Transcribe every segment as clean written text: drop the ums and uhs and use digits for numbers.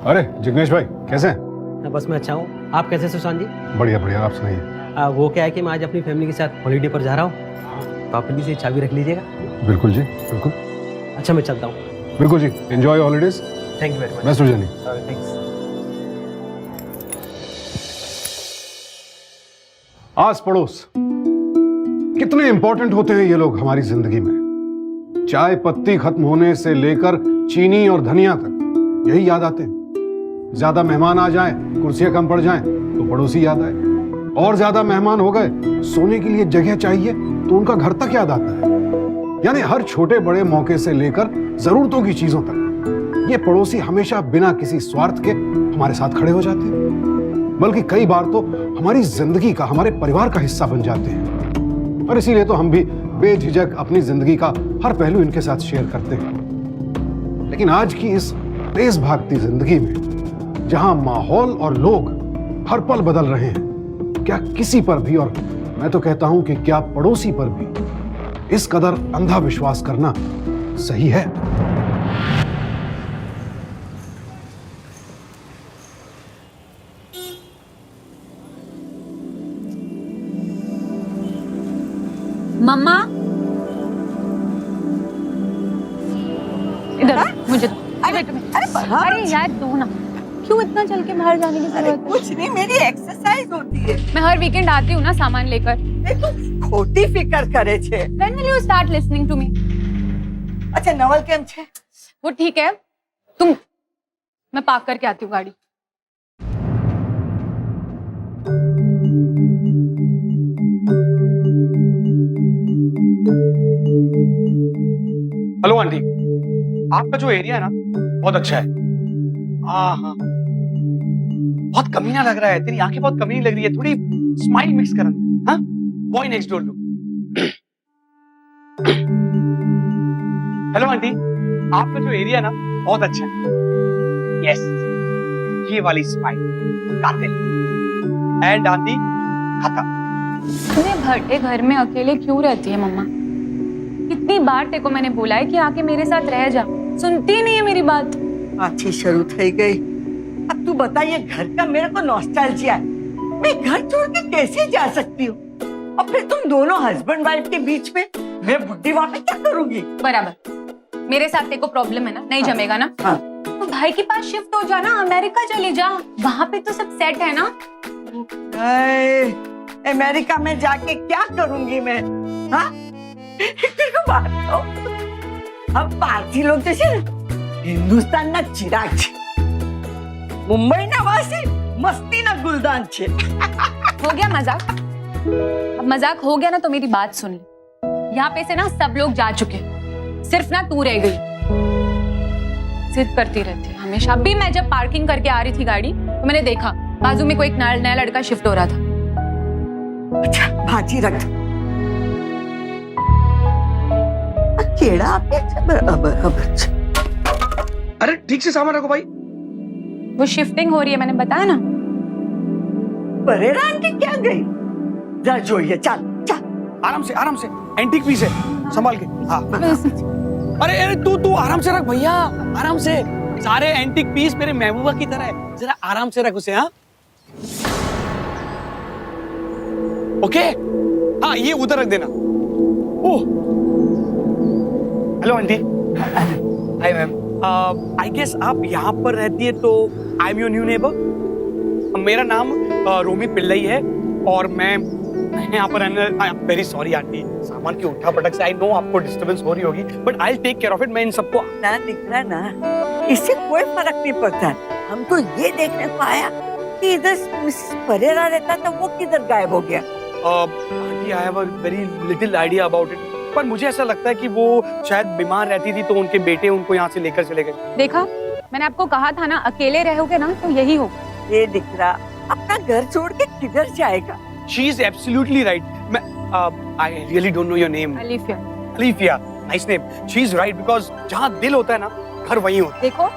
अरे जिग्नेश भाई कैसे हैं? बस मैं अच्छा हूँ। आप कैसे सुशांत जी? बढ़िया बढ़िया, आप सुनाइए। वो क्या है कि मैं आज अपनी फैमिली के साथ हॉलीडे पर जा रहा हूँ, तो आप प्लीज ये चाबी रख लीजिएगा। बिल्कुल जी, बिल्कुल। अच्छा मैं चलता हूँ। बिल्कुल जी, enjoy holidays. Thank you very much. Best journey. Thanks. आस पड़ोस कितने इंपॉर्टेंट होते हैं ये लोग हमारी जिंदगी में। चाय पत्ती खत्म होने से लेकर चीनी और धनिया तक यही याद आते हैं। ज्यादा मेहमान आ जाएं, कुर्सियां कम पड़ जाएं तो पड़ोसी याद आए, और ज्यादा मेहमान हो गए, सोने के लिए जगह चाहिए तो उनका घर तक याद आता है। यानी हर छोटे बड़े मौके से लेकर जरूरतों की चीजों तक ये पड़ोसी हमेशा बिना किसी स्वार्थ के हमारे साथ खड़े हो जाते हैं, बल्कि कई बार तो हमारी जिंदगी का, हमारे परिवार का हिस्सा बन जाते हैं। और इसीलिए तो हम भी बेझिझक अपनी जिंदगी का हर पहलू इनके साथ शेयर करते हैं। लेकिन आज की इस तेज भागती जिंदगी में, जहां माहौल और लोग हर पल बदल रहे हैं, क्या किसी पर भी, और मैं तो कहता हूं कि क्या पड़ोसी पर भी इस कदर अंधा विश्वास करना सही है? मम्मा इधर मुझे दो। अरे यार दो ना, क्यों इतना चल के बाहर जाने की जरूरत है? कुछ नहीं, मेरी एक्सरसाइज होती है। मैं हर वीकेंड आती हूँ ना सामान लेकर। तू खोटी फिकर करे छे। When will you start listening to me? अच्छा नवल केम छे? वो ठीक है, मैं पार्क करके आती हूँ गाड़ी। हेलो आंटी, आपका जो एरिया है ना बहुत अच्छा है। हाँ, बहुत कमीना लग रहा है। तेरी आंखें बहुत कमीनी लग रही है, थोड़ी स्माइल मिक्स कर। हाँ, बॉय नेक्स्ट डोर लो। हेलो आंटी, आपका जो एरिया है ना बहुत अच्छा है। यस, ये वाली स्माइल कातिल। एंड आंटी खत्म। तुम्हें भट्टे घर में अकेले क्यों रहती है मम्मा? कितनी बार तेरे को मैंने बोला है कि आके मेरे साथ रह जा, सुनती नहीं है मेरी बात। अच्छी शुरू थी गई। अब तू बताइए, घर का मेरे को नॉस्टैल्जिया है। मैं घर छोड़ के कैसे जा सकती हूँ? और फिर तुम दोनों हस्बैंड वाइफ के बीच में मैं बुढ़ी वहां पे क्या करूंगी? बराबर, मेरे साथ तेरे को प्रॉब्लम है ना, नहीं जमेगा ना? हाँ। तो भाई के पास शिफ्ट हो जा ना, अमेरिका चली जा, वहाँ पे तो सब सेट है ना। अमेरिका में जाके क्या करूंगी मैं? हाँ? बात तो हम पारसी लोग जैसे हिंदुस्तान ना चिराग छे, मुंबई ना वासी, मस्ती ना गुलदान छे। हो गया मजाक? अब मजाक हो गया ना तो मेरी बात सुन ले। यहाँ पे से ना सब लोग जा चुके, सिर्फ ना तू रह गई। जिद करती रहती है हमेशा। अभी मैं जब पार्किंग करके आ रही थी गाड़ी, तो मैंने देखा बाजू में कोई एक नया लड़का शिफ्ट हो रहा था। अच्छा भाजी रख। केड़ा अरे ठीक से सामान रखो भाई। वो शिफ्टिंग हो रही है, मैंने बताया ना। परेरा आंटी क्या गई? जा जोइए, चल चल। आराम से एंटीक पीस है, संभाल के। हाँ। अरे तू आराम से रख भैया, आराम से। सारे एंटीक पीस मेरे महबूबा की तरह है, जरा आराम से रख उसे। हाँ ओके। हाँ ये उधर रख देना। Oh hello aunty. Hi ma'am. I guess आप यहाँ पर रहती है, तो I am your new neighbour. मेरा नाम रोमी पिल्लई है और मैं यहाँ पर रहने। वेरी सॉरी आंटी, सामान की उठा पटक से आई नो आपको डिस्टर्बेंस हो रही होगी, but I take care of it. मैं इन सबको ना दिख रहा ना, इससे कोई फर्क नहीं पड़ता। हम तो ये देखने को आया कि इधर मिसेस परेरा रहता था, वो किधर गायब हो गया? Aunty I have a very little idea about it, पर मुझे ऐसा लगता है कि वो शायद बीमार रहती थी, तो उनके बेटे उनको यहाँ से लेकर चले गए। देखा, मैंने आपको कहा था ना, अकेले रहोगे ना तो यही हो। ये दिख रहा, अपना घर छोड़ के किधर जाएगा? She is absolutely right. I really don't know your name. Alifiya. Alifia, nice name. She is right because जहाँ दिल होता है ना, घर वहीं होता है। देखो,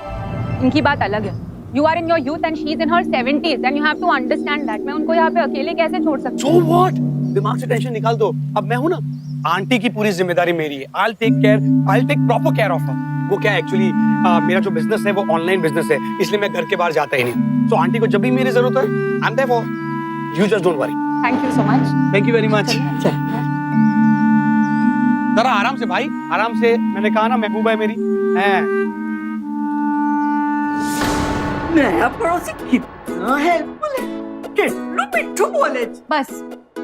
इनकी बात अलग है। You are in your youth and she is in her 70s and you have to understand that. मैं उनको यहाँ पे अकेले कैसे छोड़ सकती हूँ? So what? दिमाग से टेंशन निकाल दो। अब मैं हूँ ना, आंटी की पूरी जिम्मेदारी मेरी है। I'll take proper care of her. वो क्या एक्चुअली मेरा जो बिजनेस है वो ऑनलाइन बिजनेस है, इसलिए मैं घर के बाहर जाता ही नहीं। तो आंटी को जब भी मेरी जरूरत है, I am there for you, just don't worry. Thank you so much. Thank you very much. जरा आराम से भाई, आराम से। मैंने कहा ना महबूबा है मेरी। है नया पड़ोसी कितना हेल्पफुल है, कितना मिठू बोले। बस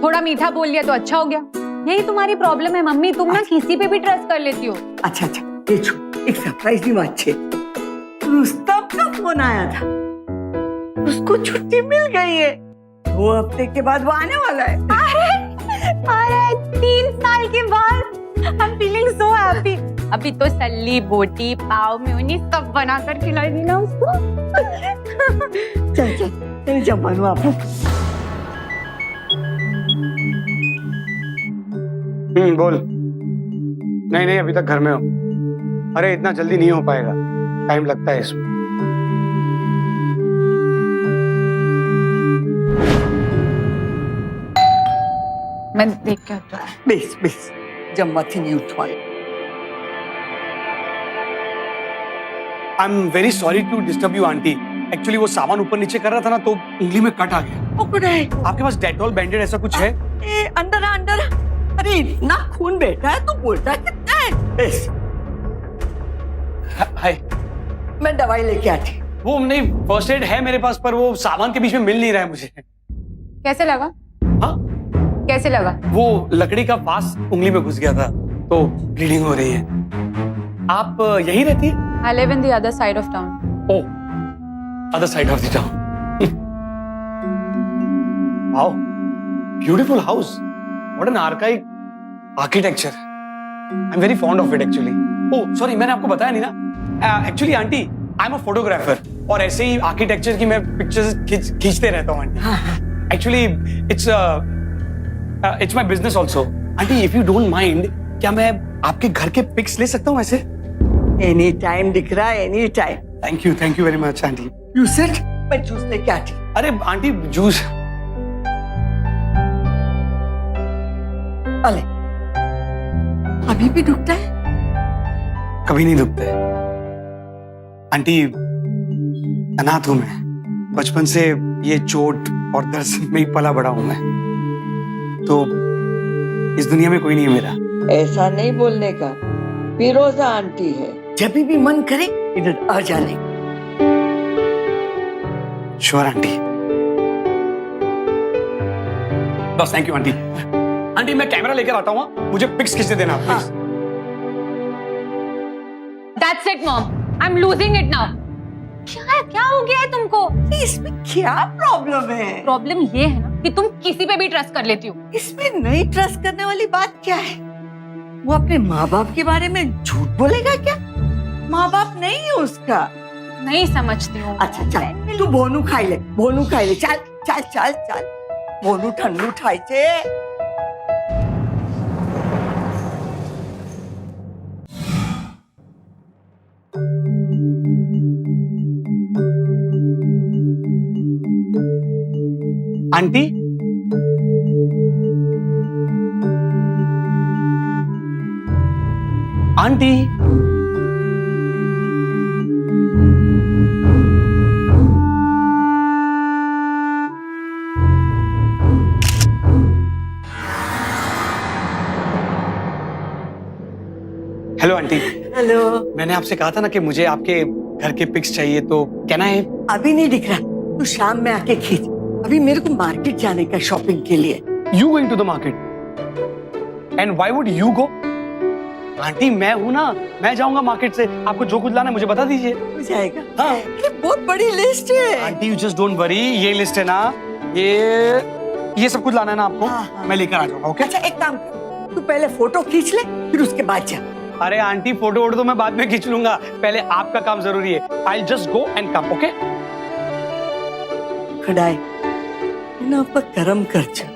थोड़ा मीठा बोल लिया तो अच्छा हो गया। यही तुम्हारी प्रॉब्लम है मम्मी, तुम ना किसी पे भी ट्रस्ट कर लेती हो। अच्छा अच्छा, ये छो, एक सरप्राइज भी अच्छे। रुस्तम का फोन आया था, उसको छुट्टी मिल गई है। 2 हफ्ते के बाद वो आने वाला है। अरे 3 साल के बाद, I'm feeling so happy। अभी तो सल्ली बोटी पाव मेयोनीज सब बनाकर खिलाएगी ना उसको। चल चल, तेरे जब बनू आप। बोल। नहीं नहीं, अभी तक घर में हो। अरे इतना जल्दी नहीं हो पाएगा, टाइम लगता है इसमें। मैं देख के आता हूँ। बेस बेस, जब मथी नहीं उठवाई। I am very sorry to disturb you aunty. Actually वो सामान ऊपर नीचे कर रहा था ना, तो उंगली में कट आ गया। ओ कुड़े, आपके पास डेटॉल बैंडेड ऐसा कुछ है? ए अंदर आ, अंदर आ। अरे इतना खून बेटा है, तू बोलता कितना है? बेस, हाय। मैं दवाई लेके आती। वो नहीं, फर्स्ट एड है मेरे पास, पर वो सामान के बीच में मिल नहीं रहा है मुझे। कैसे लगा? हाँ, कैसे लगा? वो लकड़ी का फास उंगली में घुस गया था, तो ब्लीडिंग हो रही है। आप यहीं रहती है? I live in the other side of town. Oh, other side of the town. Wow, beautiful house. What an archaic architecture. I'm very fond of it actually. Oh, sorry, मैंने आपको बताया नहीं ना। Actually, aunty, I'm a photographer और ऐसे ही architecture की मैं pictures खींचते रहता हूँ aunty. Actually, it's my business also. Aunty, if you don't mind, क्या मैं आपके घर के पिक्स ले सकता हूँ ऐसे? एनी टाइम दिख रहा है, any time. Thank you very much aunty. You sit, मैं जूस लेके आती। अरे आंटी, जूस? अले, अभी भी दुखता है? कभी नहीं दुखता है आंटी। अनाथ हूं मैं, बचपन से ये चोट और दर्द में ही पला बड़ा हूं मैं, तो इस दुनिया में कोई नहीं है मेरा। ऐसा नहीं बोलने का, फिरोजा आंटी है, जब भी मन करे इधर आ जाने। Sure aunty. बस थैंक यू आंटी। आंटी मैं कैमरा लेकर आता हूँ, मुझे पिक्स खींच देना please. That's it, Mom. I'm losing it now. क्या हो गया है तुमको? इसमें क्या प्रॉब्लम है? प्रॉब्लम ये है ना कि तुम किसी पे भी ट्रस्ट कर लेती हो। इसमें नहीं ट्रस्ट करने वाली बात क्या है? वो अपने माँ बाप के बारे में झूठ बोलेगा क्या? माँ बाप नहीं है उसका। नहीं समझती हूँ। अच्छा चल, तू बोनू खाई ले, बोनू खाई ले। चल चल चल चल, बोनू ठंडू खाई छे। Aunty, aunty, hello aunty. Hello. मैंने आपसे कहा था ना कि मुझे आपके घर के पिक्स चाहिए, तो कहना है। अभी नहीं दिख रहा, तू शाम में आके खींच। अभी मेरे को मार्केट जाने का शॉपिंग के लिए। You going to the market? And why would you go? Aunty मैं हूँ ना, मैं जाऊंगा मार्केट से। आपको जो कुछ लाना है मुझे बता दीजिए। हो जाएगा। हाँ। ये बहुत बड़ी लिस्ट है। Aunty you just don't worry, ये लिस्ट है ना, ये सब कुछ लाना है ना आपको। हाँ, हाँ। मैं लेकर आ जाऊंगा। ओके? अच्छा एक काम कर, तू पहले फोटो खींच ले, फिर उसके बाद जा। अरे आंटी फोटो वोटो तो मैं बाद में खींच लूंगा, पहले आपका काम जरूरी है। I'll just go and come, okay? खड़ाई ना पर गरम कर जा।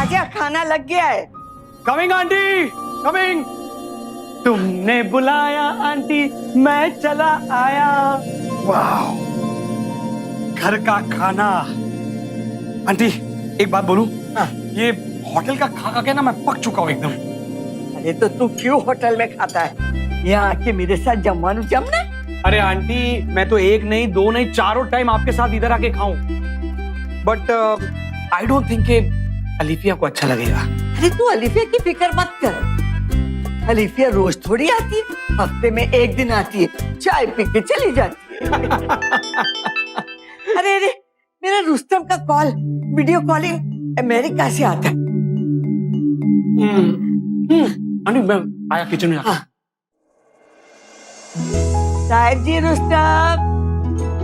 आजा खाना लग गया है। Coming aunty, coming. तुमने बुलाया आंटी, मैं चला आया। वाह, घर का खाना। आंटी एक बात बोलूं? ये होटल का खा के ना मैं पक चुका हूँ एकदम। अरे तो तू क्यों होटल में खाता है? यहाँ आके मेरे साथ जमवानू जमना। अरे आंटी, मैं तो एक नहीं, दो नहीं, चारों टाइम आपके साथ इधर आके खाऊं। But I don't think Alifiya को अच्छा लगेगा। अरे तू अलीफिया की फिक्र मत कर। अलीफिया रोज थोड़ी आती है, हफ्ते में एक दिन आती है, चाय पी के चली जाती है। अरे अरे, मेरा रुस्तम का कॉल, वीडियो कॉलिंग अमेरिका से आता है। आंटी मैं आया किचन में। साहिब जी, रुस्तम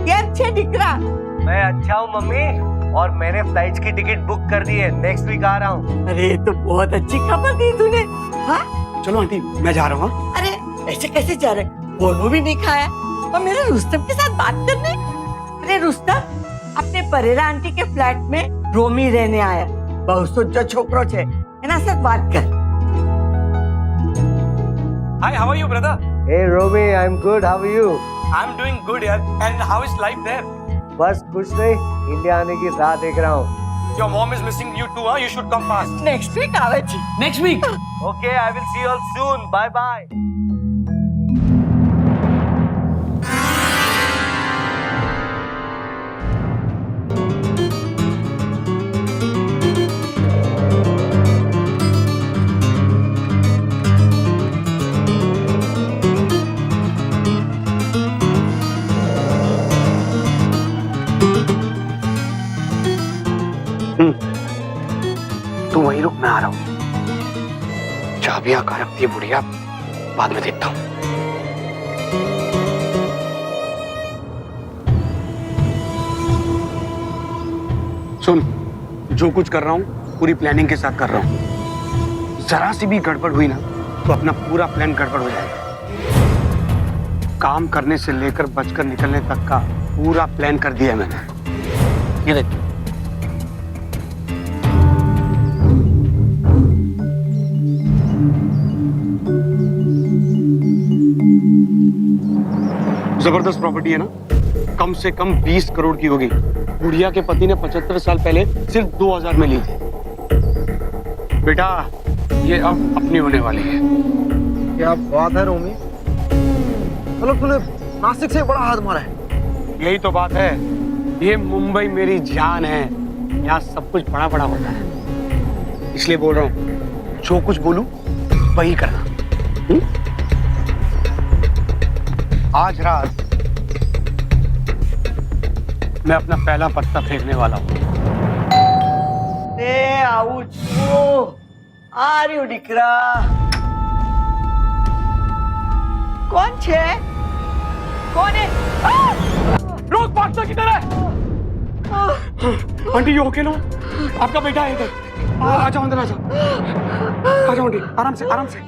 कैम छे दीकरा? मैं अच्छा हूँ मम्मी, और मैंने फ्लाइट की टिकट बुक कर दी है, नेक्स्ट वीक आ रहा हूँ। अरे तो बहुत अच्छी खबर दी तूने। हाँ चलो आंटी मैं जा रहा हूँ। अरे ऐसे कैसे जा रहे? फोन भी नहीं खाया और मेरे रुस्तम के साथ बात करने। अरे रुस्तम अपने परेरा आंटी के फ्लैट में रोमी रहने आया। बहुत सोचो छोकरो छे, एना साथ बात कर। Hi, how are you brother? Hey Romy, I'm good. How are you? I am doing good यार। And how is life there? बस कुछ नहीं, इंडिया आने की राह देख रहा हूँ। Your mom is missing you too, हां? You should come fast. Next week आवे छी। Next week? Okay, I will see you all soon. Bye bye. तू वहीं रुक, मैं आ रहा हूँ। चाबियां कहाँ रखती है बुढ़िया, बाद में देखता हूँ। सुन, जो कुछ कर रहा हूँ पूरी प्लानिंग के साथ कर रहा हूँ। जरा सी भी गड़बड़ हुई ना तो अपना पूरा प्लान गड़बड़ हो जाएगा। काम करने से लेकर बचकर निकलने तक का पूरा प्लान कर दिया है मैंने। ये देख, जबरदस्त प्रॉपर्टी है ना, कम से कम 20 करोड़ की होगी। बुढ़िया के पति ने 75 साल पहले सिर्फ 2000 में ली थी। बेटा ये अब अपनी होने वाली है। क्या बात है रोमी, मतलब तूने नासिक से बड़ा हाथ मारा है। यही तो बात है, ये मुंबई मेरी जान है, यहाँ सब कुछ बड़ा बड़ा होता है। इसलिए बोल रहा हूँ, जो कुछ बोलूं वही करना। आज रात मैं अपना पहला पत्ता फेंकने वाला हूँ। आ रही हूँ दीकरा। कौन छे? कौन है? रोक, भागता किधर है? आंटी यू ओके ना? आपका बेटा है इधर। आ जाओ अंदर, आ जाओ। आ जाओ आंटी, आराम से आराम से।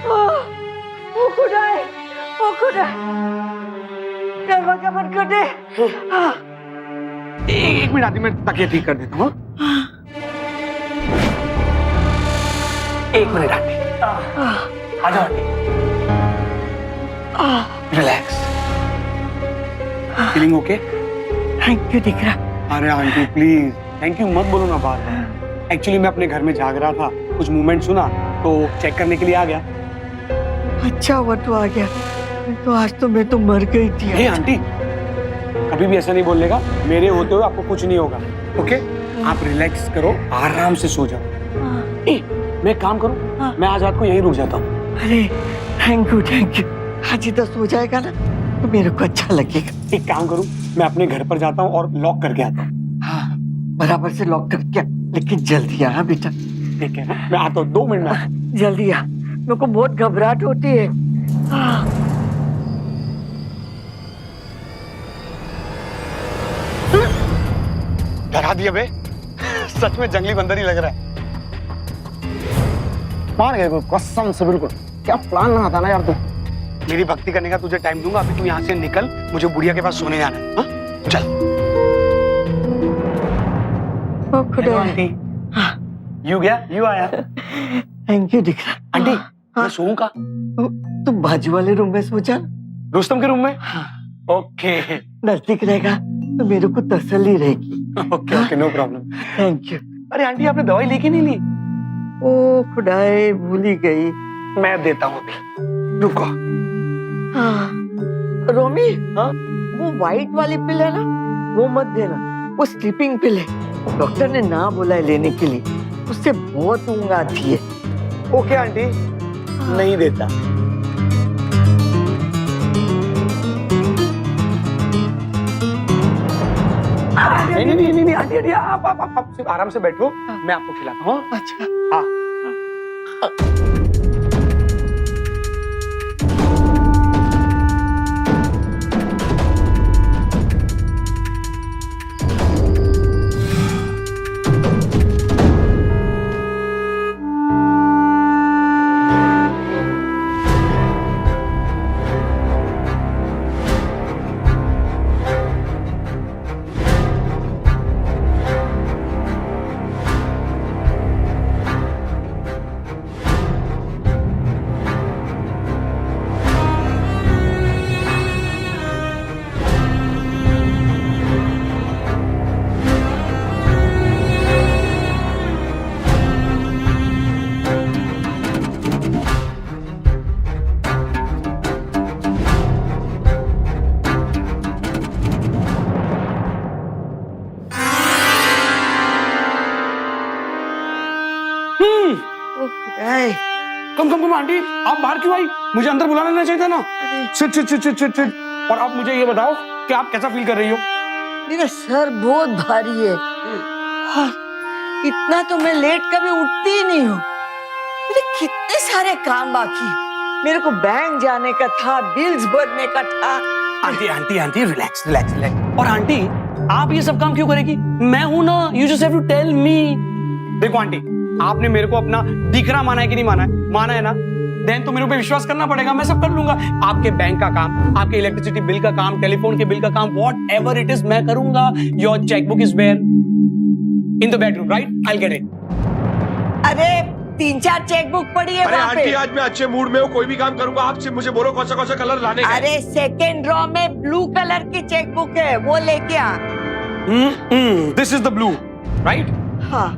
वो खुदा है, वो खुदा। दरवाजा बंद कर दे। एक मिनट आती, मैं तकिया ठीक कर देता हूँ। एक मिनट आंटी, आ जाओ aunty. Relax. Feeling okay? Thank you दीकरा। अरे आंटी प्लीज थैंक यू मत बोलो ना बार बार। एक्चुअली मैं अपने घर में जाग रहा था, कुछ मूवमेंट सुना तो चेक करने के लिए आ गया। अच्छा हुआ तू आ गया, तो आज तो मैं तो मर गई थी। हे आंटी, कभी भी ऐसा नहीं बोलने, मेरे होते हुए आपको कुछ नहीं होगा। ओके, आप रिलैक्स करो, आराम से सो जाओ। मैं एक काम करूं, मैं आज रात को यहीं रुक जाता हूँ। अरे थैंक यू थैंक यू। आज इधर सो जाएगा ना तो मेरे को अच्छा लगेगा। एक काम करूं, मैं अपने घर पर जाता हूँ और लॉक करके आता हूँ। हाँ बराबर से लॉक कर क्या, लेकिन जल्दी आ बेटा। ठीक है ना, मैं आता हूँ 2 मिनट में। जल्दी आ, मेरे को बहुत घबराहट होती है। डरा दिया बे, सच में जंगली बंदर ही लग रहा है। मार गए कसम से, बिल्कुल क्या प्लान बना था ना यार तू। मेरी भक्ति करने का तुझे टाइम दूंगा, अभी तू यहाँ से निकल, मुझे बुढ़िया के पास सोने जाना है। हाँ? चल। ओ खुदा। आंटी, यू गया यू आया। थैंक यू दिखरा। आंटी मैं सोऊं का? तू बाजू वाले रूम में सो जा। रुस्तम के रूम में? ओके नजदीक रहेगा तो मेरे को तसल्ली रहेगी। Okay okay no problem. Thank you. अरे आंटी आपने दवाई लेके नहीं ली? ओ खुदाए भूल ही गई। मैं देता हूँ अभी, रुको। हाँ। रोमी, हाँ? वो व्हाइट वाली पिल है ना, वो मत देना, वो स्लीपिंग पिल है। डॉक्टर ने ना बोला है लेने के लिए, उससे बहुत ऊँघ आती है। ओके आंटी, नहीं देता। नहीं आंटी आंटी आप सिर्फ आराम से बैठो, मैं आपको खिलाता हूँ। अच्छा। हाँ। कम आंटी, आप बाहर क्यों आई? मुझे अंदर बुला लेना चाहिए था ना। Sit sit sit sit sit sit. और आप मुझे ये बताओ कि आप कैसा फील कर रही हो? मेरा सर बहुत भारी है और इतना तो मैं लेट कभी उठती ही नहीं हूँ। मेरे कितने सारे काम बाकी, मेरे को बैंक जाने का था, बिल्स भरने का था। Aunty aunty aunty relax relax relax. और आंटी आप ये सब काम क्यों करेगी? मैं हूं ना, you just have to tell me. देखो आंटी, आपने मेरे को अपना दिखरा माना है कि नहीं माना है? माना है ना, देन तो मेरे पे विश्वास करना पड़ेगा, मैं सब कर लूंगा। आपके बैंक का काम, आपके इलेक्ट्रिसिटी बिल का काम, टेलीफोन के बिल का काम, व्हाट एवर इट इज मैं करूंगा। Your chequebook is where in the bedroom, right? I get it. अरे 3-4 चेकबुक पड़ी है अरे वहाँ आंटी पे। आज मैं अच्छे मूड में हूँ, कोई भी काम करूंगा। आप सिर्फ मुझे बोलो कौन सा कलर लाने का है। अरे सेकेंड ड्रॉ में ब्लू कलर की चेकबुक है, वो लेके आ। This is the blue, right? हाँ,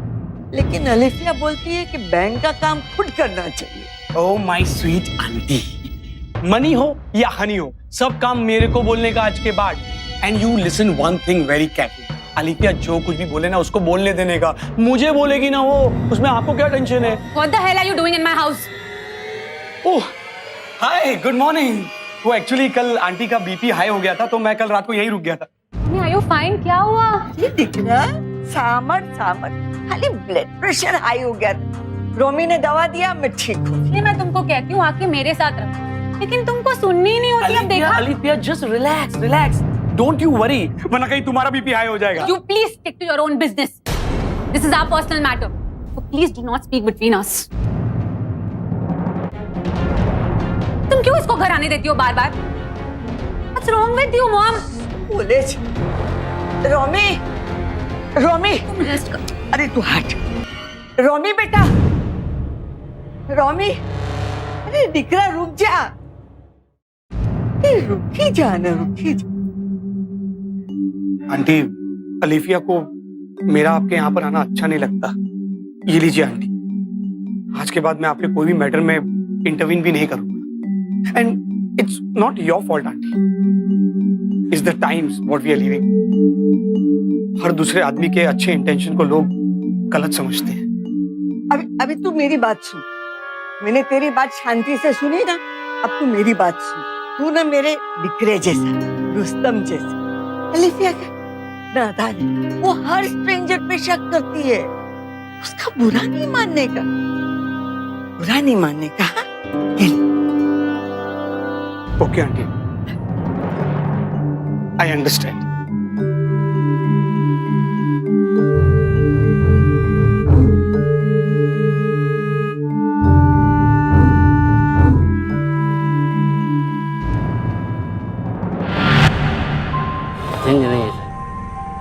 लेकिन अलिफिया बोलती है कि बैंक का काम खुद करना चाहिए। Oh my sweet aunty, money हो या हनी हो, सब काम मेरे को बोलने का आज के बाद। And you listen one thing very carefully. Alifiya जो कुछ भी बोले ना उसको बोलने देने का, मुझे बोलेगी ना वो, उसमें आपको क्या टेंशन है? What the hell are you doing in my house? Oh hi, good morning. वो एक्चुअली कल आंटी का बीपी हाई हो गया था, तो मैं कल रात को यहीं रुक गया था। Are you fine? क्या हुआ? ये दिख रहा है, सामर खाली ब्लड प्रेशर हाई हो गया था। रोमी ने दवा दिया, मैं ठीक हूँ। इसलिए मैं तुमको कहती हूँ आके मेरे साथ रहो, लेकिन तुमको सुननी ही नहीं होती। अब देखा? Alifiya just relax relax, don't you worry, वरना कहीं तुम्हारा बीपी हाई हो जाएगा। You please stick to your own business. This is our personal matter. So please do not speak between us. तुम क्यों इसको घर आने देती हो बार बार? What's wrong with you, mom? बोले रोमी, रोमी, तुम रेस्ट कर। अरे तू हट। रोमी बेटा, रोमी, अरे दिकरा रुक जा। रुकी जा ना, रुकी जा। आंटी, अलिफिया को मेरा आपके यहाँ पर आना अच्छा नहीं लगता। ये लीजिए आंटी, आज के बाद मैं आपके कोई भी मैटर में इंटरवीन भी नहीं करूंगा। And it's not your fault aunty, it's the times what we are living. हर दूसरे आदमी के अच्छे इंटेंशन को लोग गलत समझते हैं। अभी तू मेरी बात सुन। मैंने तेरी बात शांति से सुनी ना, अब तू मेरी बात सुन। तू ना मेरे दिकरे जैसा, रुस्तम जैसा। अलिफिया का नादान है, वो हर स्ट्रेंजर पे शक करती है। उसका बुरा नहीं मानने का, बुरा नहीं मानने का। Okay aunty, I understand.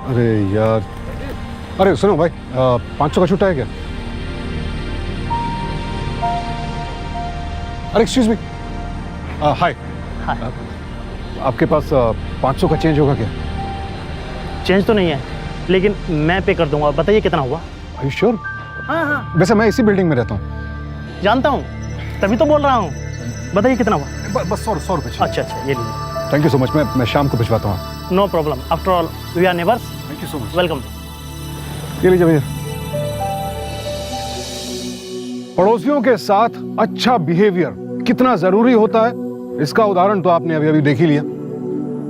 अरे यार, अरे सुनो भाई, 500 का छुट्टा है क्या? अरे एक्सक्यूज मी, हाय, आपके पास 500 का चेंज होगा क्या? चेंज तो नहीं है, लेकिन मैं पे कर दूंगा। बताइए कितना हुआ? Are you sure? हाँ हाँ, वैसे मैं इसी बिल्डिंग में रहता हूँ। जानता हूँ, तभी तो बोल रहा हूँ। बताइए कितना हुआ? बस 100 रुपये। अच्छा अच्छा, ये लीजिए। Thank you so much. मैं शाम को भिजवाता हूँ। No problem, after all we are neighbours. Thank you so much. Welcome. ये लीजिए भैया। पड़ोसियों के साथ अच्छा बिहेवियर कितना जरूरी होता है, इसका उदाहरण तो आपने अभी अभी देख ही लिया।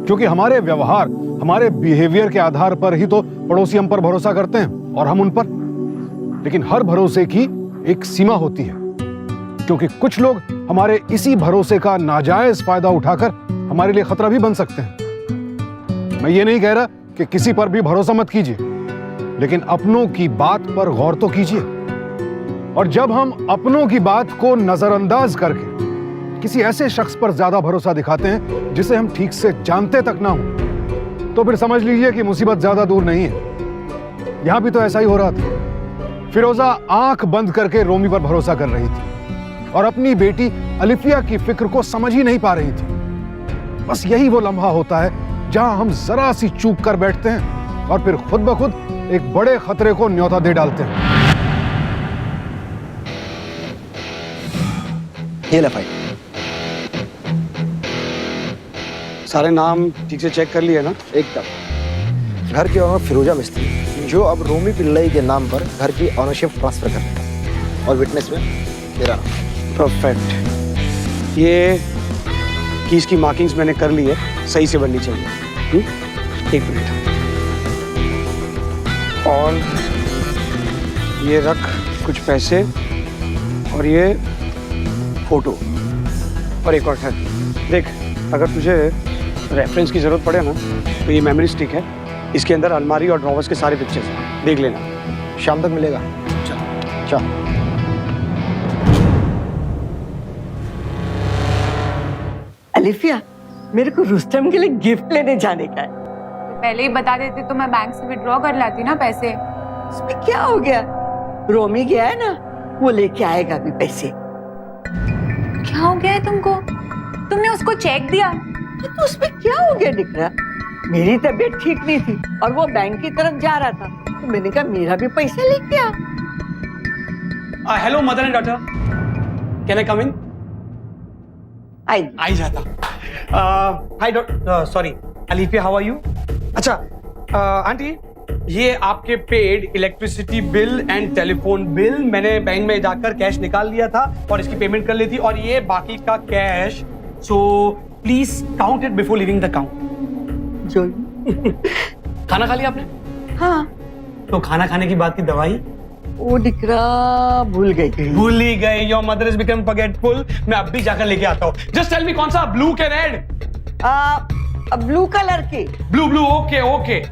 क्योंकि हमारे व्यवहार, हमारे बिहेवियर के आधार पर ही तो पड़ोसी हम पर भरोसा करते हैं और हम उन पर। लेकिन हर भरोसे की एक सीमा होती है, क्योंकि कुछ लोग हमारे इसी भरोसे का नाजायज फायदा उठाकर हमारे लिए खतरा भी बन सकते हैं। मैं ये नहीं कह रहा कि किसी पर भी भरोसा मत कीजिए, लेकिन अपनों की बात पर गौर तो कीजिए। और जब हम अपनों की बात को नजरअंदाज करके किसी ऐसे शख्स पर ज्यादा भरोसा दिखाते हैं जिसे हम ठीक से जानते तक ना हो, तो फिर समझ लीजिए कि मुसीबत ज्यादा दूर नहीं है। यहां भी तो ऐसा ही हो रहा था। फिरोजा आंख बंद करके रोमी पर भरोसा कर रही थी और अपनी बेटी अलिफिया की फिक्र को समझ ही नहीं पा रही थी। बस यही वो लम्हा होता है जहां हम जरा सी चूक कर बैठते हैं और फिर खुद ब खुद एक बड़े खतरे को न्योता दे डालते हैं। ये ले फाइल। सारे नाम ठीक से चेक कर लिए ना? एकदम। घर के ओनर फिरोजा मिस्त्री, जो अब रोमी पिल्लई के नाम पर घर की ऑनरशिप ट्रांसफर करेगा। और विटनेस में तेरा नाम। परफेक्ट। ये कीज की मार्किंग्स मैंने कर ली है, सही से बननी चाहिए। एक मिनट। और ये रख कुछ पैसे और ये फोटो और एक और है। देख, अगर तुझे रेफरेंस की जरूरत पड़े ना तो ये मेमोरी स्टिक है, इसके अंदर अलमारी और ड्रॉवर्स के सारे पिक्चर्स हैं, देख लेना। शाम तक मिलेगा। चल। अलिफिया, मेरे को रुस्तम के लिए गिफ्ट लेने जाने का है। पहले ही बता देते तो मैं बैंक से विड्रॉ कर लाती ना पैसे। उसमें क्या हो गया? रोमी गया है ना, वो लेके आएगा अभी पैसे। क्या हो गया है तुमको? तुमने उसको चेक दिया? तो उसमें क्या हो गया निकला? मेरी तबीयत ठीक नहीं थी और वो बैंक की तरफ जा रहा था, तो मैंने कहा मेरा भी पैसा लेके आ। Hello mother and daughter, can I come in? आई जाता। Hi doctor, sorry Alifiya, how are you? अच्छा आंटी, ये आपके paid electricity bill and telephone bill मैंने बैंक में जाकर कैश निकाल लिया था और इसकी पेमेंट कर ली थी, और ये बाकी का cash, so please count it before leaving the count. जो खाना खा लिया आपने? हाँ, तो खाना खाने की बात की दवाई वो दिकरा भूल गई। भूल ही गई। Your mother is become forgetful. मैं अब भी जाकर लेके आता हूँ। जस्ट टेल मी कौन सा, ब्लू के रेड? ब्लू कलर की। Blue blue, okay okay.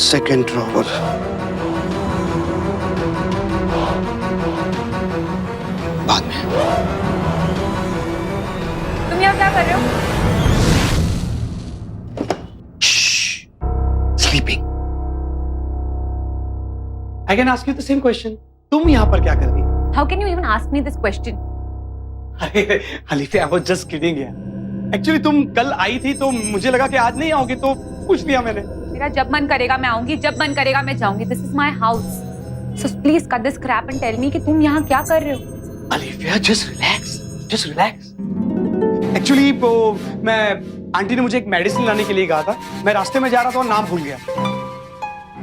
Second drawer, बाद में। तुम यहाँ क्या कर रहे हो? Sleeping. I can ask you the same question. तुम यहाँ पर क्या कर रही? How can you even ask me this question? अरे Alifiya, I was just kidding यार। एक्चुअली तुम कल आई थी तो मुझे लगा कि आज नहीं आओगे, तो पूछ लिया मैंने। मेरा जब मन करेगा मैं आऊंगी, जब मन करेगा मैं जाऊंगी। This is my house, so please cut this crap and tell me कि तुम यहाँ क्या कर रहे हो। Alifiya, just relax, just relax. Actually वो मैं, आंटी ने मुझे एक मेडिसिन लाने के लिए कहा था, मैं रास्ते में जा रहा था और नाम भूल गया,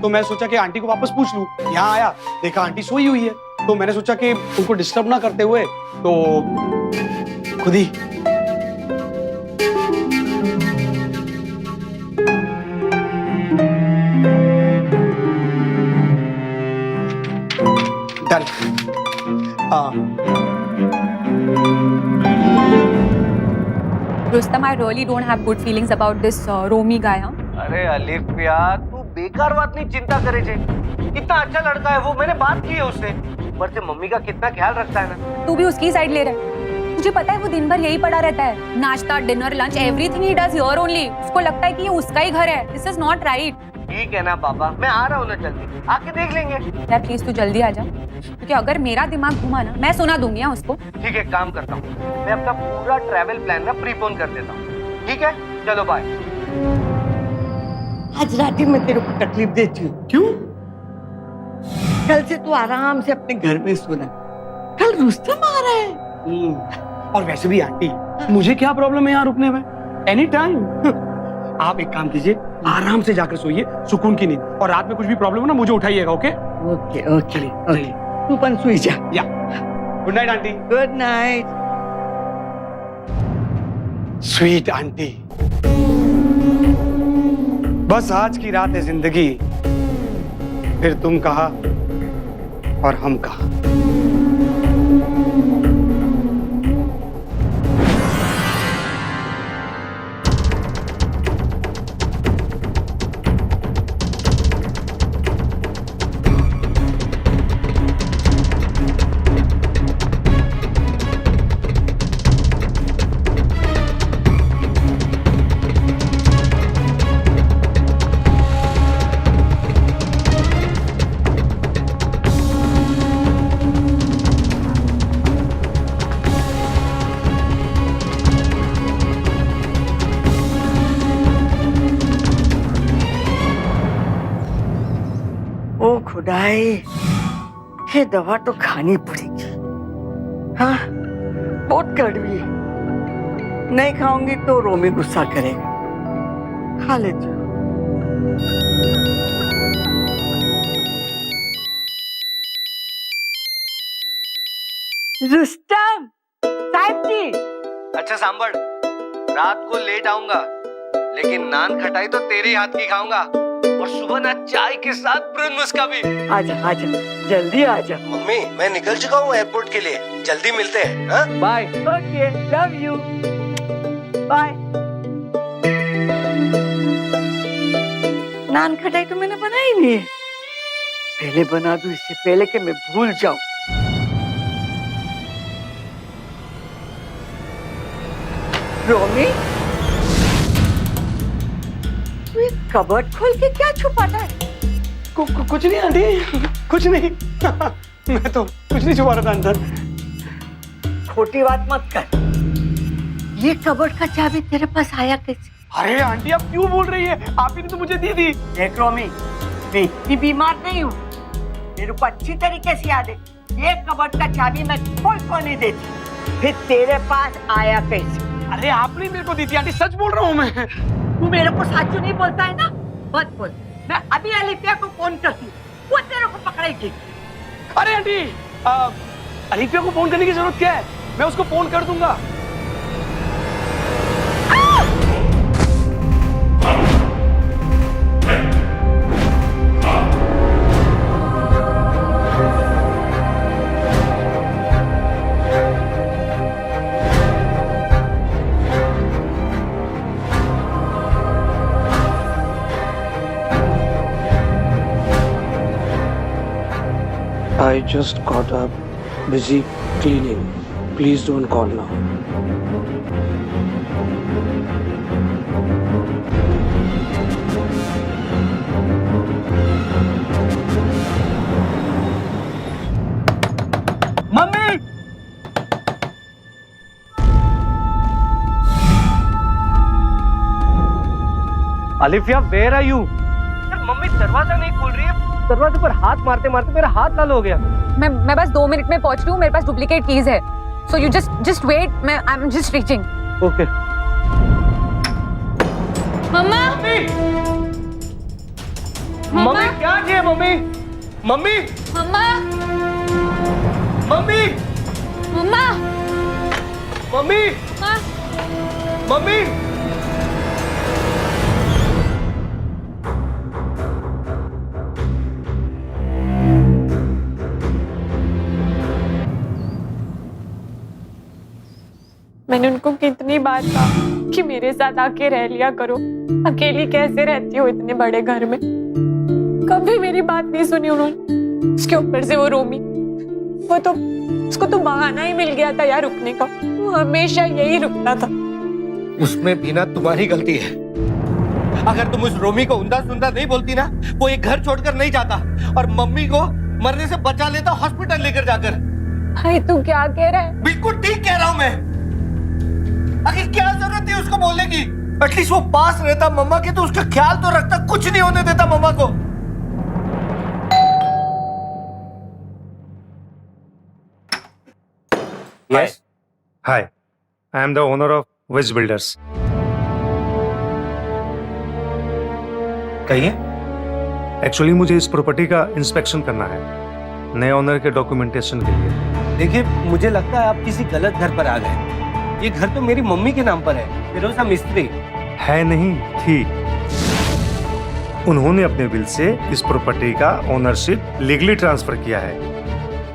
तो मैं सोचा कि आंटी को वापस पूछ लूं। यहाँ आया, देखा आंटी सोई हुई है, तो मैंने सोचा कि उनको डिस्टर्ब ना करते हुए तो खुद ही। Rustam, I really don't have good feelings about this Romi guy. Huh? अरे अलिफिया तू बेकार बात नहीं चिंता करे जे कितना अच्छा लड़का है वो मैंने बात की है उससे ऊपर से मम्मी का कितना ख्याल रखता है ना तू भी उसकी साइड ले रहा है। तुझे पता है वो दिन भर यही पड़ा रहता है, नाश्ता dinner lunch everything he does here only. उसको लगता है कि ये उसका ही घर है। This is not right. ठीक है ना पापा मैं आ रहा हूँ ना जल्दी आके देख लेंगे। यार प्लीज तू जल्दी आ जा, क्योंकि अगर मेरा दिमाग घुमा ना मैं सुना दूंगी हाँ उसको। ठीक है काम करता हूँ मैं अपना पूरा ट्रैवल प्लान ना प्रीपोन कर देता हूँ। ठीक है चलो बाय। आज रात मैं तेरे को तकलीफ देती हूँ। क्यों? कल से तू आराम से अपने घर में सोना। कल रुस्तम आ रहा है। और वैसे भी आंटी मुझे क्या प्रॉब्लम है यहाँ रुकने में, एनी टाइम। आप एक काम कीजिए आराम से जाकर सोइए सुकून की नींद, और रात में कुछ भी प्रॉब्लम हो ना मुझे उठाइएगा। ओके ओके ओके ओके तू पण सोई जा। या good night aunty. Good night. Sweet aunty, बस आज की रात है जिंदगी, फिर तुम कहा और हम कहा। ओ खुदाई, ये दवा तो खानी पड़ेगी। हाँ बहुत कड़वी है, नहीं खाऊंगी तो रोमी गुस्सा करेगा। खा लेती हूँ। रुस्तम साहब जी। अच्छा सांभर रात को लेट आऊंगा लेकिन नान खटाई तो तेरे हाथ की खाऊंगा, और सुबह ना चाय के साथ ब्रेकफास्ट का भी। आजा आजा जल्दी आजा। मम्मी मैं निकल चुका हूँ एयरपोर्ट के लिए, जल्दी मिलते हैं। हाँ bye. Okay love you bye. Nankhatai तो मैंने बनाई नहीं है, पहले बना दूं इससे पहले कि मैं भूल जाऊं। रोमी तू ये कबर्ड खोल के क्या छुपाता है? कुछ नहीं आंटी कुछ नहीं। मैं तो कुछ नहीं छुपा रहा था अंदर। खोटी बात मत कर। ये कबर्ड का चाबी तेरे पास आया कैसे? अरे आंटी आप क्यों बोल रही है, आप ही ने तो मुझे दी थी। देख रोमी मैं इतनी बीमार नहीं हूँ, मेरे को अच्छी तरीके से याद है ये कबर्ड का चाबी मैं कोई को नहीं देती। फिर तेरे पास आया कैसे? अरे आपने मेरे को दी थी आंटी, सच बोल रहा हूँ मैं। तू मेरे को साचू नहीं बोलता है ना, मत बोल। मैं अभी अलिफिया को फोन करती हूँ, वो तेरे को पकड़ेगी। अरे आंटी अलिफिया को फोन करने की जरूरत क्या है, मैं उसको फोन कर दूंगा। I just got up, busy cleaning. Please don't call now. Mummy Alifiya where are you? Mummy दरवाजा नहीं खोल रही है, दरवाजे पर हाथ मारते मारते मेरा हाथ लाल हो गया। मैं बस 2 मिनट में पहुंच रही हूँ, मेरे पास डुप्लीकेट कीज है, सो यू जस्ट वेट, मैं I am just reaching. Okay mama mummy क्या किया mummy? Mummy mama mummy mama mummy हाँ? मम्मी मैंने उनको कितनी बार कहा कि मेरे साथ आके रह लिया करो, अकेली कैसे रहती हो इतने बड़े घर में। कभी मेरी बात नहीं सुनी उन्होंने। उसके ऊपर से वो रोमी, वो तो उसको तो बहाना ही मिल गया था यार रुकने का। वो हमेशा यही रुकता था। उसमें भी ना तुम्हारी गलती है। अगर तुम उस रोमी को उंदा सुंदा नहीं बोलती ना, वो एक घर छोड़कर नहीं जाता और मम्मी को मरने से बचा लेता हॉस्पिटल लेकर जाकर। भाई तू क्या कह रहा है? बिल्कुल ठीक कह रहा हूं मैं। आखिर क्या जरूरत थी उसको बोलने की? एटलीस्ट वो पास रहता मम्मा के तो उसका ख्याल तो रखता, कुछ नहीं होने देता मम्मा को। Yes. Hi, I am the owner of Wish Builders. कहिए। एक्चुअली मुझे इस प्रॉपर्टी का इंस्पेक्शन करना है, नए ओनर के डॉक्यूमेंटेशन के लिए। देखिए, मुझे लगता है आप किसी गलत घर पर आ गए। ये घर तो मेरी मम्मी के नाम पर है, फिरोजा मिस्त्री। है नहीं, थी। उन्होंने अपने बिल से इस प्रॉपर्टी का ओनरशिप लीगली ट्रांसफर किया है।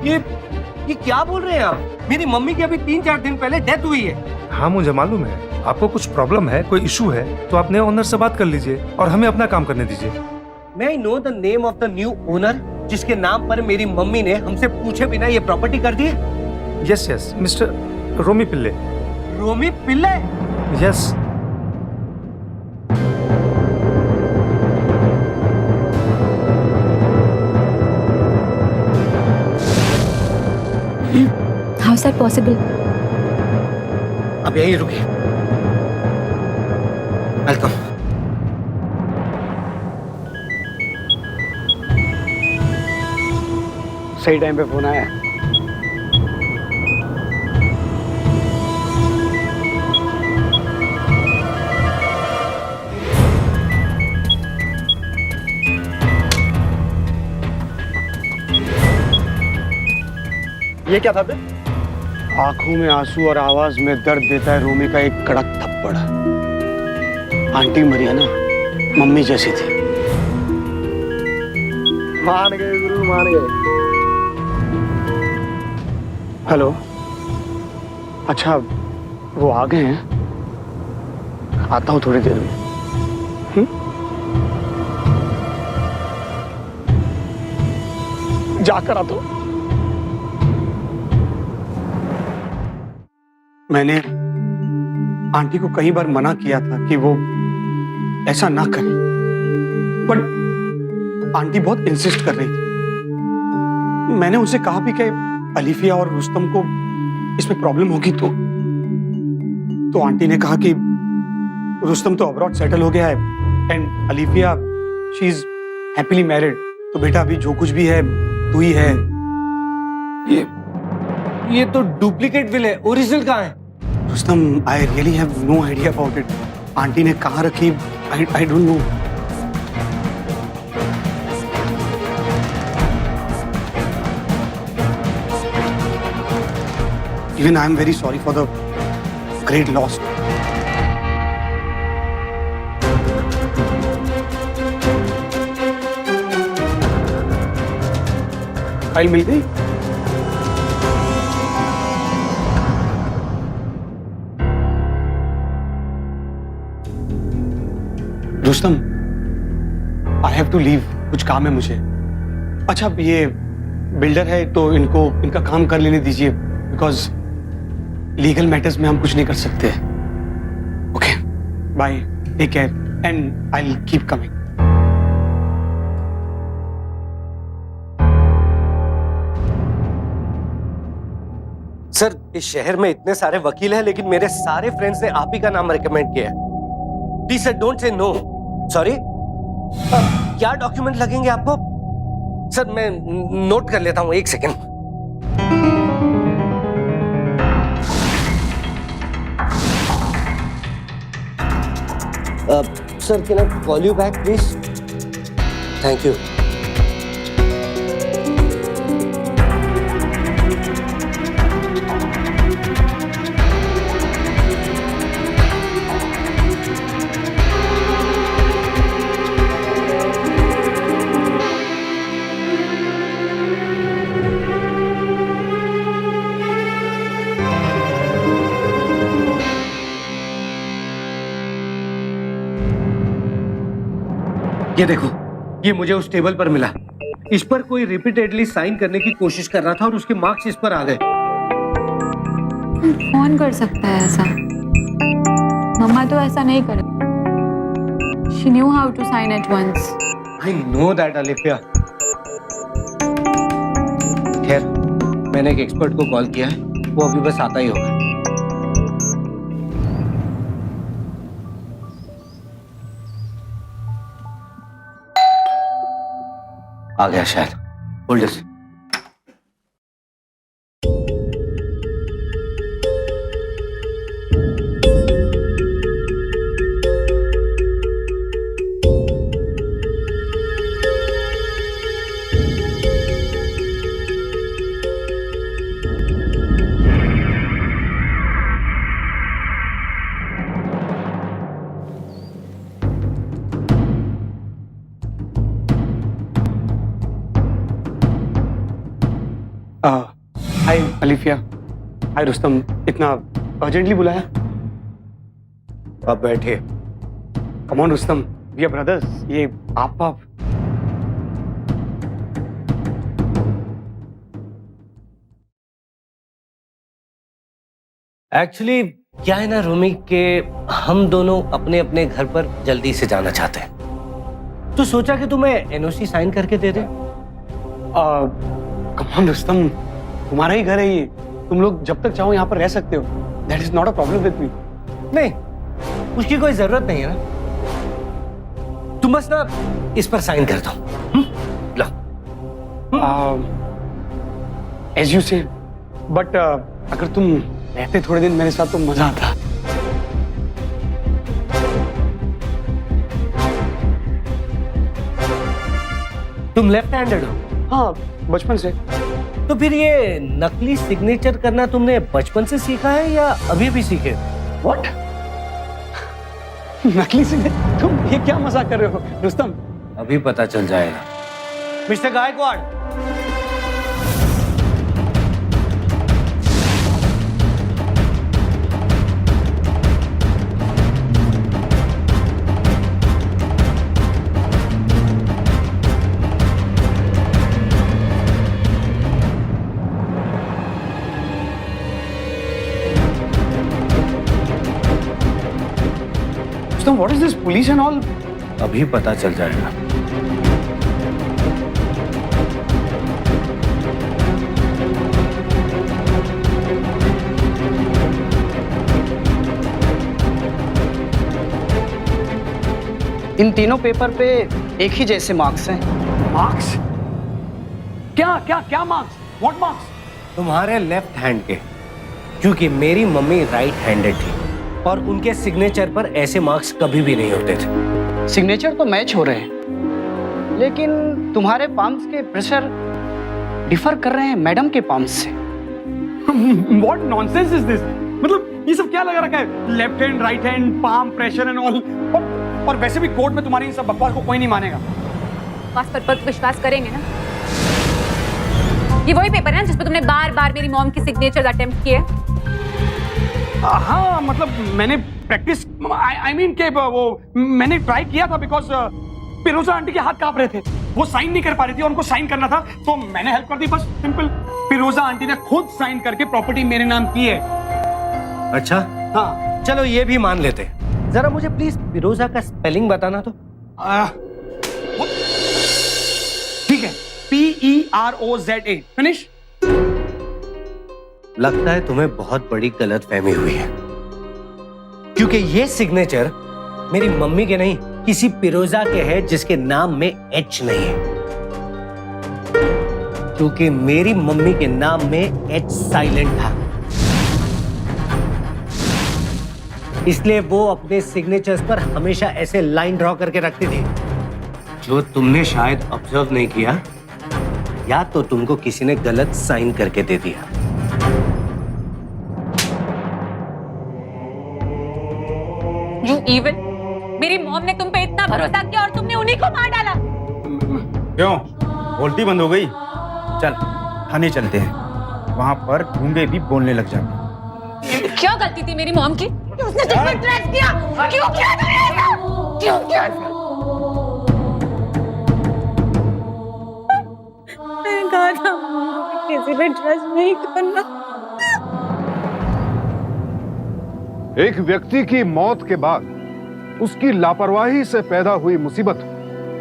ये क्या बोल रहे हैं आप? मेरी मम्मी की अभी 3-4 दिन पहले डेथ हुई है। हाँ, मुझे मालूम है। आपको कुछ प्रॉब्लम है, कोई इशू है, तो आप नए ओनर से बात कर लीजिए और हमें अपना काम करने दीजिए। May I know the name of the new owner जिसके नाम पर मेरी मम्मी ने हमसे पूछे बिना ये प्रॉपर्टी कर दी? Yes yes, mister Romy Pillai. Romy Pillai? Yes. How is that possible? अब यहीं रुकिए। वेलकम। सही टाइम पे फोन आया। ये क्या था बे? आंखों में आंसू और आवाज में दर्द देता है रोमी का एक कड़क थप्पड़। आंटी मरियाना मम्मी जैसी थी। मान गए गुरु, मान गए। हेलो, अच्छा वो आ गए हैं? आता हूँ थोड़ी देर में। जाकर आता हूँ। मैंने आंटी को कई बार मना किया था कि वो ऐसा ना करे, पर आंटी बहुत इंसिस्ट कर रही थी। मैंने उनसे कहा भी कि अलीफिया और रुस्तम को इसमें प्रॉब्लम होगी तो आंटी ने कहा कि रुस्तम तो अब्रॉड सेटल हो गया है and Alifiya she is happily married. तो बेटा अभी जो कुछ भी है तू ही है। ये तो डुप्लीकेट विल है, ओरिजिनल कहाँ है? Rustam, I really have no idea about it. Aunty ने कहाँ रखी, I don't know. Even I am very sorry for the great loss. File मिल गई? Rustam, I have to leave. कुछ काम है मुझे। अच्छा, ये बिल्डर है तो इनका काम कर लेने दीजिए, बिकॉज लीगल मैटर्स में हम कुछ नहीं कर सकते। Okay, bye, take care and I will keep coming. Sir, इस शहर में इतने सारे वकील हैं, लेकिन मेरे सारे फ्रेंड्स ने आप ही का नाम रिकमेंड किया है। Please sir, don't say no. Sorry. क्या डॉक्यूमेंट लगेंगे आपको? सर, मैं नोट कर लेता हूँ, 1 second. Sir, can I call you back, please? Thank you. ये देखो, ये मुझे उस टेबल पर मिला। इस पर कोई रिपीटेडली साइन करने की कोशिश कर रहा था और उसके मार्क्स इस पर आ गए। कौन कर सकता है ऐसा? मम्मा तो ऐसा नहीं करे। She knew how to sign at once. I know that, Alifiya. खैर, मैंने एक एक्सपर्ट को कॉल किया है, वो अभी बस आता ही होगा। आ गया शायद। Hold this. Hi Alifiya, hi Rustam, इतना अर्जेंटली बुलाया? अब बैठे। Come on Rustam, we are brothers. ये आप एक्चुअली क्या है ना रोमी के हम दोनों अपने अपने घर पर जल्दी से जाना चाहते हैं, तो सोचा कि तुम्हें एनओसी साइन करके दे दे। कम ऑन रुस्तम, तुम्हारा ही घर है ये, तुम लोग जब तक चाहो यहाँ पर रह सकते हो। That is not a problem with me. नहीं, उसकी कोई जरूरत नहीं है ना। तुम बस ना इस पर साइन कर दो। लो। एज यू से, बट अगर तुम रहते थोड़े दिन मेरे साथ तो मजा आता। तुम लेफ्ट हैंडेड हो? हाँ, बचपन से। तो फिर ये नकली सिग्नेचर करना तुमने बचपन से सीखा है या अभी भी सीखे? व्हाट? नकली सिग्नेचर? तुम ये क्या मजाक कर रहे हो रुस्तम? अभी पता चल जाएगा। Mister Gaikwad, Rustam, what is this police and all? अभी पता चल जाएगा। इन तीनों पेपर पे एक ही जैसे मार्क्स हैं। मार्क्स? क्या क्या क्या मार्क्स? What marks? तुम्हारे लेफ्ट हैंड के, क्योंकि मेरी मम्मी राइट हैंडेड थी और उनके सिग्नेचर पर ऐसे मार्क्स कभी भी नहीं होते थे। सिग्नेचर तो मैच हो रहे हैं, लेकिन तुम्हारे पाम्स के प्रेशर डिफर कर रहे हैं मैडम के पाम्स से। What nonsense is this? मतलब ये सब क्या लगा रखा है? Left hand, right hand, palm pressure and all. और वैसे भी कोर्ट में तुम्हारी इन सब बकवास को कोई नहीं मानेगा। पर विश्वास करेंगे ना? ये वही पेपर है ना जिस पर तुमने बार बार मेरी मॉम की सिग्नेचर अटेम्प्ट किए? हाँ, मतलब मैंने प्रैक्टिस, आई मीन के वो मैंने ट्राई किया था बिकॉज फिरोजा आंटी के हाथ कांप रहे थे, वो साइन नहीं कर पा रही थी और उनको साइन करना था, तो मैंने हेल्प कर दी, बस सिंपल। फिरोजा आंटी ने खुद साइन करके प्रॉपर्टी मेरे नाम की है। अच्छा, हाँ, चलो ये भी मान लेते। जरा मुझे प्लीज फिरोजा का स्पेलिंग बताना तो। ठीक है, PEROZA। फिनिश। लगता है तुम्हें बहुत बड़ी गलतफहमी हुई है, क्योंकि ये सिग्नेचर मेरी मम्मी के नहीं, किसी फिरोजा के है जिसके नाम में एच नहीं है, क्योंकि मेरी मम्मी के नाम में एच साइलेंट था। इसलिए वो अपने सिग्नेचर्स पर हमेशा ऐसे लाइन ड्रॉ करके रखती थी, जो तुमने शायद ऑब्जर्व नहीं किया, या तो तुमको किसी ने गलत साइन करके दे दिया। You evil! मेरी मॉम ने तुम पे इतना भरोसा किया और तुमने उन्हीं को मार डाला। क्यों? बोलती बंद हो गई? चल थाने चलते हैं, वहां पर गूंगे भी बोलने लग जाते। क्या गलती थी मेरी मॉम की? उसने तुम पर ट्रस्ट किया। क्यों किया तुमने ऐसा? क्यों किया? किसी पे ट्रस्ट नहीं करना। एक व्यक्ति की मौत के बाद उसकी लापरवाही से पैदा हुई मुसीबत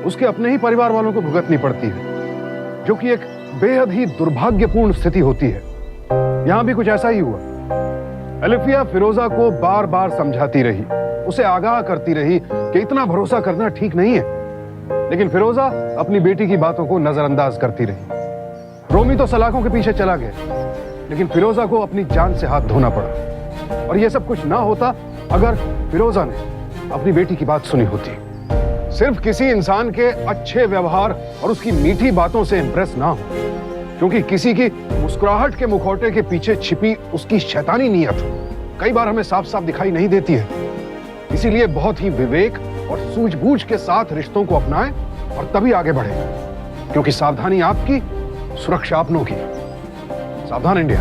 उसके अपने ही परिवार वालों को भुगतनी पड़ती है, जो कि एक बेहद ही दुर्भाग्यपूर्ण स्थिति होती है। यहां भी कुछ ऐसा ही हुआ। अलिफिया फिरोजा को बार बार समझाती रही, उसे आगाह करती रही कि इतना भरोसा करना ठीक नहीं है, लेकिन फिरोजा अपनी बेटी की बातों को नजरअंदाज करती रही। रोमी तो सलाखों के पीछे चला गया, लेकिन फिरोजा को अपनी जान से हाथ धोना पड़ा। और यह सब कुछ ना होता अगर फिरोजा ने अपनी बेटी की बात सुनी होती। सिर्फ किसी इंसान के अच्छे व्यवहार और उसकी मीठी बातों से इंप्रेस ना हो, क्योंकि किसी की मुस्कुराहट के मुखौटे के पीछे छिपी उसकी शैतानी नीयत कई बार हमें साफ साफ दिखाई नहीं देती है। इसीलिए बहुत ही विवेक और सूझबूझ के साथ रिश्तों को अपनाएं और तभी आगे बढ़ें, क्योंकि सावधानी आपकी, सुरक्षा अपनों की। सावधान इंडिया।